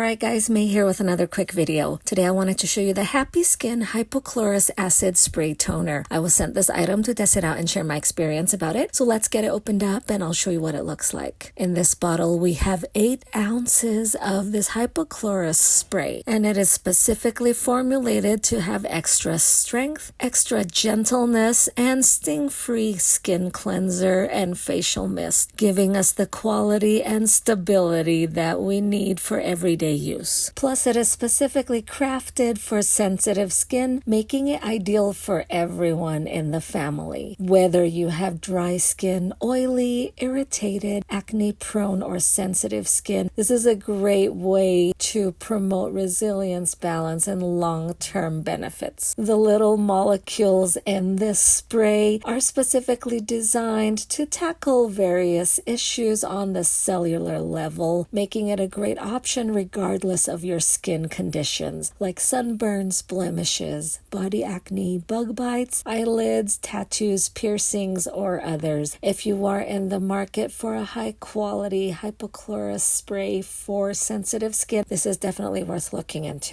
Alright guys, May here with another quick video. Today I wanted to show you the Happy Skin Hypochlorous Acid Spray Toner. I was sent this item to test it out and share my experience about it. So let's get it opened up and I'll show you what it looks like. In this bottle we have 8 ounces of this hypochlorous spray, and it is specifically formulated to have extra strength, extra gentleness, and sting-free skin cleanser and facial mist, giving us the quality and stability that we need for everyday use. Plus, it is specifically crafted for sensitive skin, making it ideal for everyone in the family. Whether you have dry skin, oily, irritated, acne-prone, or sensitive skin, this is a great way to promote resilience, balance, and long-term benefits. The little molecules in this spray are specifically designed to tackle various issues on the cellular level, making it a great option regardless of your skin conditions like sunburns, blemishes, body acne, bug bites, eyelids, tattoos, piercings, or others. If you are in the market for a high-quality hypochlorous spray for sensitive skin, this is definitely worth looking into.